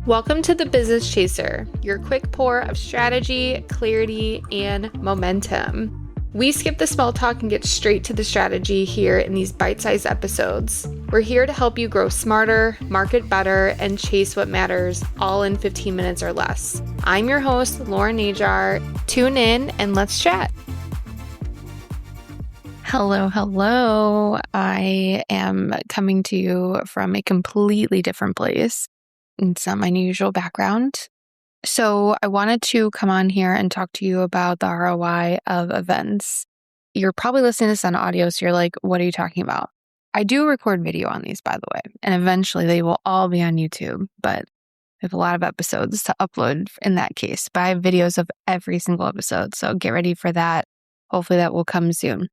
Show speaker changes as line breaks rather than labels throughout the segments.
Welcome to the Business Chaser, your quick pour of strategy, clarity, and momentum. We skip the small talk and get straight to the strategy here in these bite-sized episodes. We're here to help you grow smarter, market better, and chase what matters, all in 15 minutes or less. I'm your host, Najar. Tune in and let's chat. Hello. I am coming to you from a completely different place. It's not my usual background. So I wanted to come on here and talk to you about the ROI of events. You're probably listening to this on audio, so you're like, what are you talking about? I do record video on these, by the way, and eventually they will all be on YouTube, but I have a lot of episodes to upload in that case. But I have videos of every single episode, so get ready for that. Hopefully that will come soon.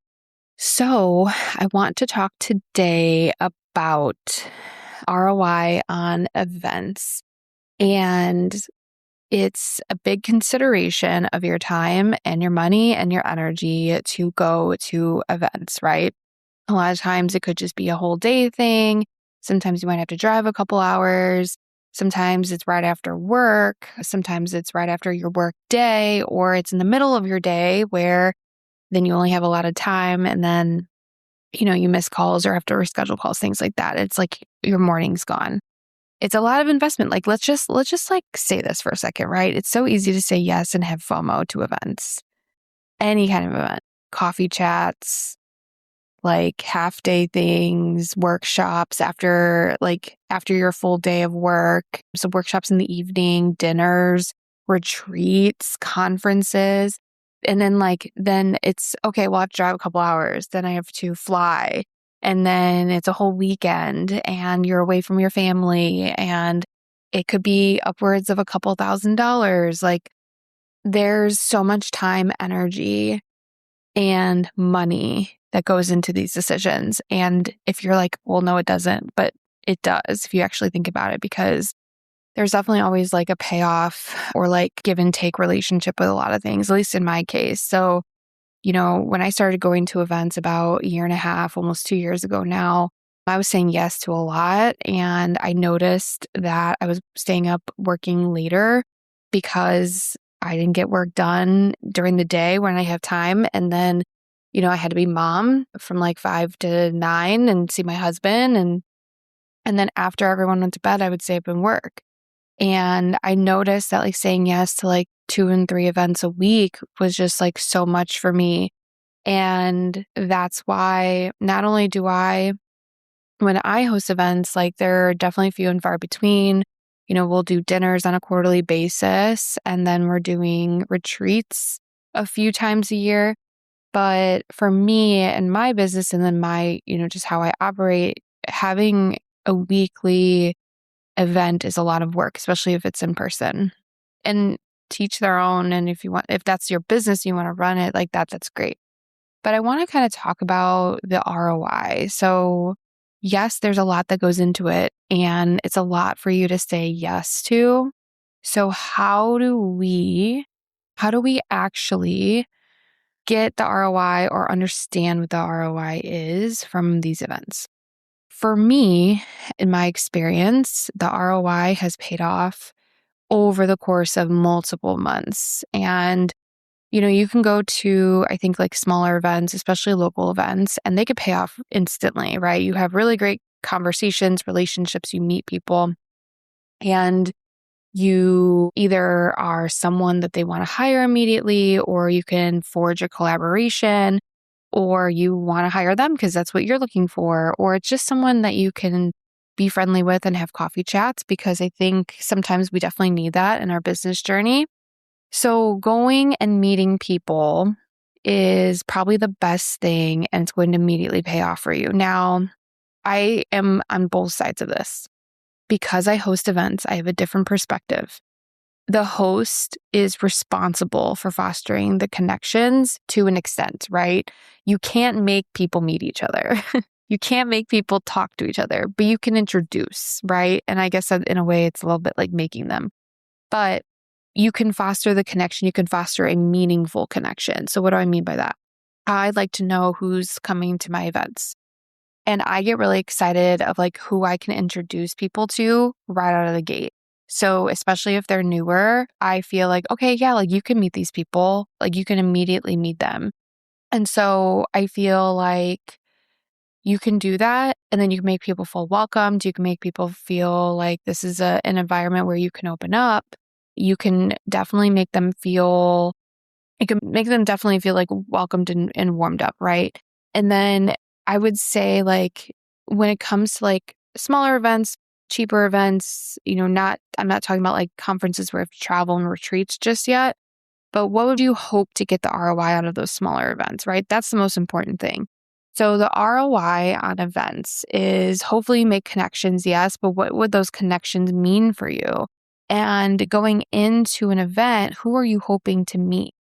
So I want to talk today about ROI on events. And it's a big consideration of your time and your money and your energy to go to events, right? A lot of times it could just be a whole day thing. Sometimes you might have to drive a couple hours. Sometimes it's right after work. Sometimes it's right after your work day, or it's in the middle of your day where then you only have a lot of time and then you miss calls or have to reschedule calls, things like that. It's like your morning's gone. It's a lot of investment. Like, let's just say this for a second, right? It's so easy to say yes and have FOMO to events. Any kind of event, coffee chats, like half day things, workshops after your full day of work. So workshops in the evening, dinners, retreats, conferences. And then it's, okay, well, I have to drive a couple hours. Then I have to fly. And then it's a whole weekend and you're away from your family. And it could be upwards of a couple $1,000s. Like, there's so much time, energy, and money that goes into these decisions. And if you're like, well, no, it doesn't, but it does if you actually think about it, because there's definitely always like a payoff or like give and take relationship with a lot of things, at least in my case. So, when I started going to events about a year and a half, almost 2 years ago now, I was saying yes to a lot. And I noticed that I was staying up working later because I didn't get work done during the day when I have time. And then, I had to be mom from like 5 to 9 and see my husband. And then after everyone went to bed, I would stay up and work. And I noticed that saying yes to 2 and 3 events a week was just so much for me. And that's why not only do when I host events, they're definitely few and far between. We'll do dinners on a quarterly basis, and then we're doing retreats a few times a year. But for me and my business, and then my, just how I operate, having a weekly event is a lot of work, especially if it's in person. And teach their own. And if that's your business, you want to run it like that, that's great. But I want to kind of talk about the ROI. So yes, there's a lot that goes into it, and it's a lot for you to say yes to. So how do we actually get the ROI or understand what the ROI is from these events? For me, in my experience, the ROI has paid off over the course of multiple months. And, you can go to, I think, smaller events, especially local events, and they could pay off instantly, right? You have really great conversations, relationships, you meet people, and you either are someone that they want to hire immediately, or you can forge a collaboration, or you want to hire them because that's what you're looking for, or it's just someone that you can be friendly with and have coffee chats, because I think sometimes we definitely need that in our business journey. So going and meeting people is probably the best thing, and it's going to immediately pay off for you. Now, I am on both sides of this. Because I host events, I have a different perspective. The host is responsible for fostering the connections to an extent, right? You can't make people meet each other. You can't make people talk to each other, but you can introduce, right? And I guess in a way, it's a little bit like making them. But you can foster the connection. You can foster a meaningful connection. So what do I mean by that? I like to know who's coming to my events. And I get really excited of who I can introduce people to right out of the gate. So especially if they're newer, I feel like, okay, yeah, like you can meet these people, like you can immediately meet them. And so I feel like you can do that, and then you can make people feel welcomed. You can make people feel like this is an environment where you can open up. You can definitely make them feel, it can make them definitely feel like welcomed and warmed up, right? And then I would say, like, when it comes to like smaller events, cheaper events, I'm not talking about like conferences where you have to travel and retreats just yet, but what would you hope to get the ROI out of those smaller events, right? That's the most important thing. So the ROI on events is hopefully you make connections, yes, but what would those connections mean for you? And going into an event, who are you hoping to meet?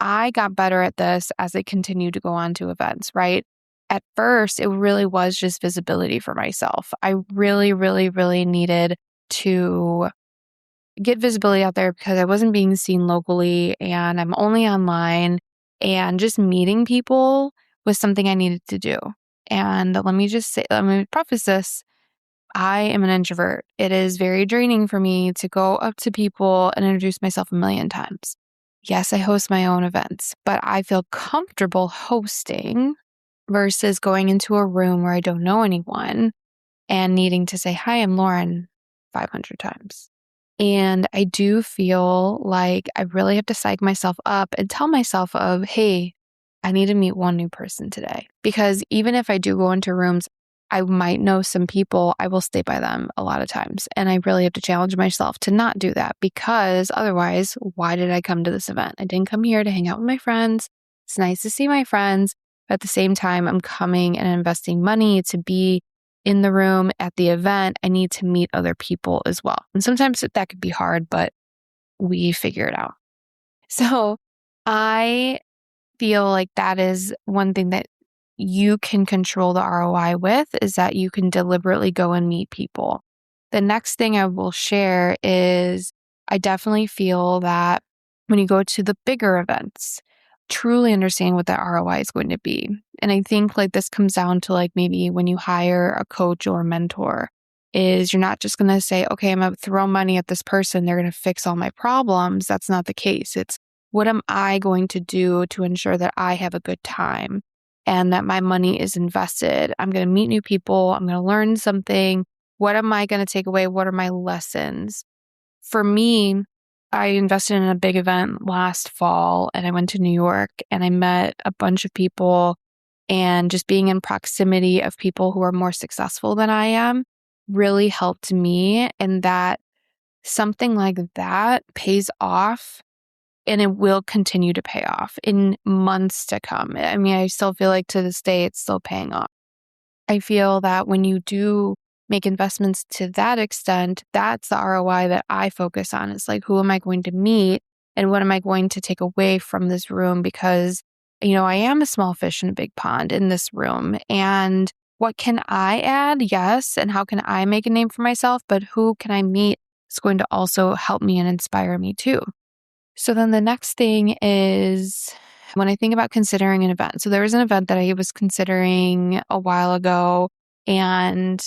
I got better at this as I continued to go on to events, right? At first, it really was just visibility for myself. I really, really, really needed to get visibility out there because I wasn't being seen locally and I'm only online, and just meeting people was something I needed to do. And let me preface this. I am an introvert. It is very draining for me to go up to people and introduce myself a million times. Yes, I host my own events, but I feel comfortable hosting versus going into a room where I don't know anyone and needing to say, "Hi, I'm Lauren," 500 times. And I do feel like I really have to psych myself up and tell myself of, hey, I need to meet one new person today. Because even if I do go into rooms, I might know some people, I will stay by them a lot of times. And I really have to challenge myself to not do that, because otherwise, why did I come to this event? I didn't come here to hang out with my friends. It's nice to see my friends. But at the same time, I'm coming and investing money to be in the room at the event. I need to meet other people as well. And sometimes that could be hard, but we figure it out. So I feel like that is one thing that you can control the ROI with, is that you can deliberately go and meet people. The next thing I will share is I definitely feel that when you go to the bigger events, truly understand what that ROI is going to be. And I think like this comes down to like maybe when you hire a coach or a mentor, is you're not just going to say, okay, I'm going to throw money at this person, they're going to fix all my problems. That's not the case. It's, what am I going to do to ensure that I have a good time and that my money is invested? I'm going to meet new people. I'm going to learn something. What am I going to take away? What are my lessons? For me, I invested in a big event last fall and I went to New York and I met a bunch of people, and just being in proximity of people who are more successful than I am really helped me. And that something like that pays off, and it will continue to pay off in months to come. I mean, I still feel like to this day, it's still paying off. I feel that when you do make investments to that extent, that's the ROI that I focus on. It's like, who am I going to meet and what am I going to take away from this room? Because, I am a small fish in a big pond in this room. And what can I add? Yes. And how can I make a name for myself? But who can I meet is going to also help me and inspire me too. So then the next thing is when I think about considering an event. So there was an event that I was considering a while ago, and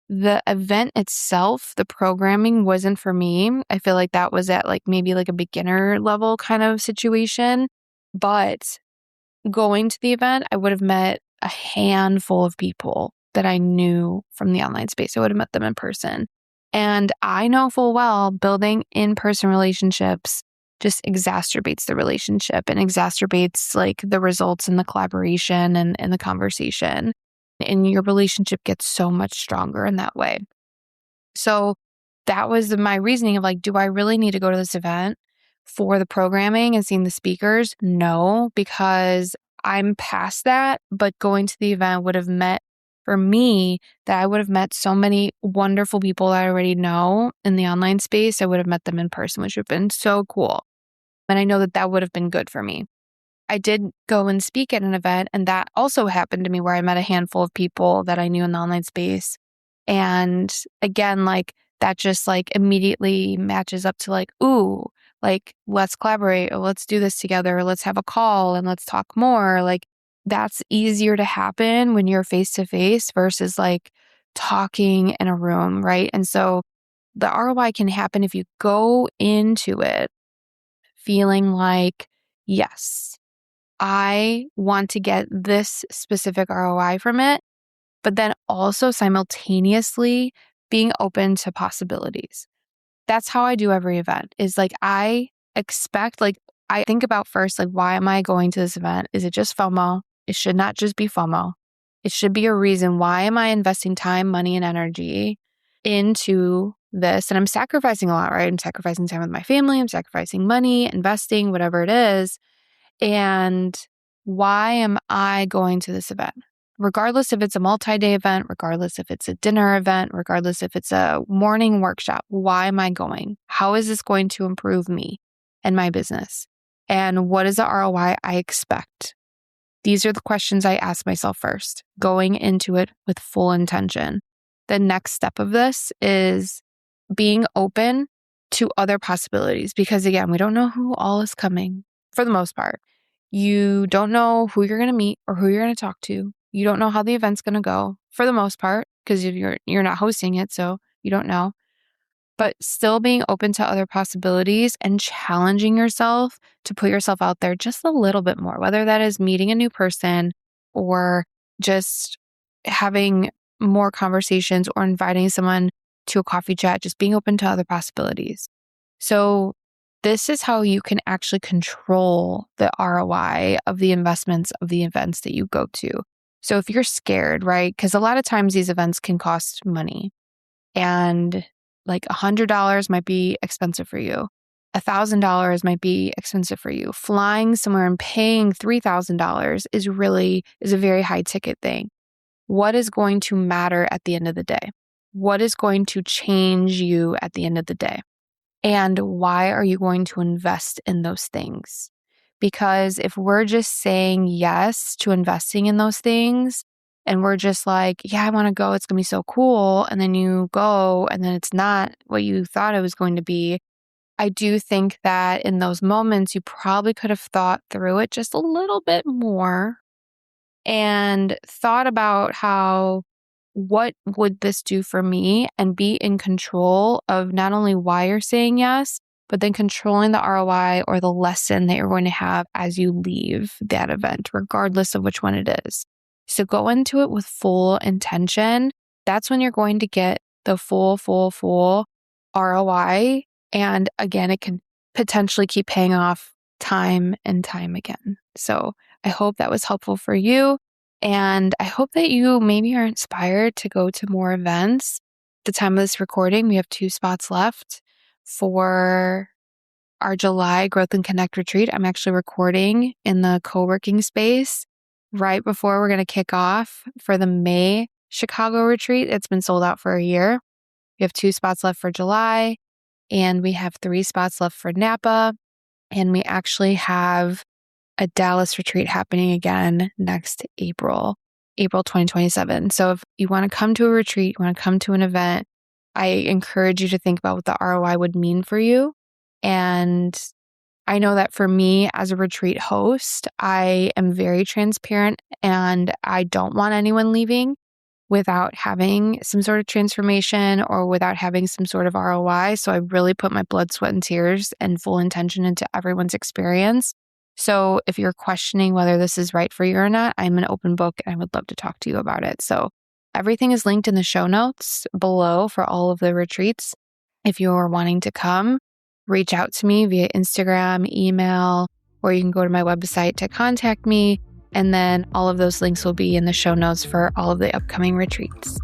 the event itself, the programming wasn't for me. I feel like that was at like maybe like a beginner level kind of situation. But going to the event, I would have met a handful of people that I knew from the online space. I would have met them in person. And I know full well building in-person relationships just exacerbates the relationship and exacerbates like the results and the collaboration and the conversation. And your relationship gets so much stronger in that way. So that was my reasoning of like, do I really need to go to this event for the programming and seeing the speakers? No, because I'm past that. But going to the event would have meant for me that I would have met so many wonderful people that I already know in the online space. I would have met them in person, which would have been so cool. And I know that that would have been good for me. I did go and speak at an event, and that also happened to me where I met a handful of people that I knew in the online space. And again, like that just like immediately matches up to like, ooh, like let's collaborate, or let's do this together, or let's have a call and let's talk more. Like that's easier to happen when you're face to face versus like talking in a room, right? And so the ROI can happen if you go into it feeling like, yes, I want to get this specific ROI from it, but then also simultaneously being open to possibilities. That's how I do every event, is like I expect, like I think about first, like, why am I going to this event? Is it just FOMO? It should not just be FOMO. It should be a reason. Why am I investing time, money, and energy into this? And I'm sacrificing a lot, right? I'm sacrificing time with my family. I'm sacrificing money, investing, whatever it is. And why am I going to this event? Regardless if it's a multi-day event, regardless if it's a dinner event, regardless if it's a morning workshop, why am I going? How is this going to improve me and my business? And what is the ROI I expect? These are the questions I ask myself first, going into it with full intention. The next step of this is being open to other possibilities, because again, we don't know who all is coming for the most part. You don't know who you're going to meet or who you're going to talk to. You don't know how the event's going to go for the most part, because you're not hosting it, so you don't know. But still being open to other possibilities and challenging yourself to put yourself out there just a little bit more, whether that is meeting a new person or just having more conversations or inviting someone to a coffee chat, just being open to other possibilities. So this is how you can actually control the ROI of the investments of the events that you go to. So if you're scared, right? Because a lot of times these events can cost money, and like $100 might be expensive for you. $1,000 might be expensive for you. Flying somewhere and paying $3,000 is a very high ticket thing. What is going to matter at the end of the day? What is going to change you at the end of the day? And why are you going to invest in those things? Because if we're just saying yes to investing in those things, and we're just like, yeah, I want to go, it's going to be so cool, and then you go, and then it's not what you thought it was going to be, I do think that in those moments, you probably could have thought through it just a little bit more and thought about what would this do for me, and be in control of not only why you're saying yes, but then controlling the ROI or the lesson that you're going to have as you leave that event, regardless of which one it is. So go into it with full intention. That's when you're going to get the full ROI. And again, it can potentially keep paying off time and time again. So I hope that was helpful for you. And I hope that you maybe are inspired to go to more events. At the time of this recording, we have 2 spots left for our July Growth and Connect retreat. I'm actually recording in the co-working space right before we're going to kick off for the May Chicago retreat. It's been sold out for a year. We have 2 spots left for July, and we have 3 spots left for Napa. And we actually have a Dallas retreat happening again next April 2027. So if you want to come to a retreat, you want to come to an event, I encourage you to think about what the ROI would mean for you. And I know that for me as a retreat host, I am very transparent, and I don't want anyone leaving without having some sort of transformation or without having some sort of ROI. So I really put my blood, sweat, and tears and full intention into everyone's experience. So if you're questioning whether this is right for you or not, I'm an open book and I would love to talk to you about it. So everything is linked in the show notes below for all of the retreats. If you're wanting to come, reach out to me via Instagram, email, or you can go to my website to contact me. And then all of those links will be in the show notes for all of the upcoming retreats.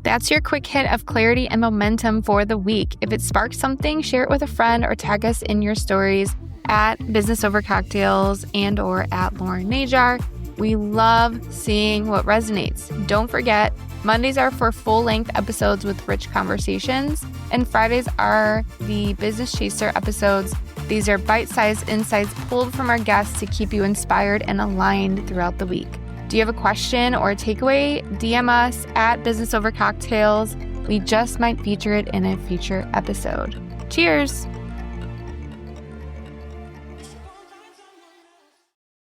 That's your quick hit of clarity and momentum for the week. If it sparked something, share it with a friend or tag us in your stories at Business Over Cocktails and or at Lauren Najar. We love seeing what resonates. Don't forget, Mondays are for full-length episodes with rich conversations, and Fridays are the Business Chaser episodes. These are bite-sized insights pulled from our guests to keep you inspired and aligned throughout the week. Do you have a question or a takeaway? DM us at Business Over Cocktails. We just might feature it in a future episode. Cheers!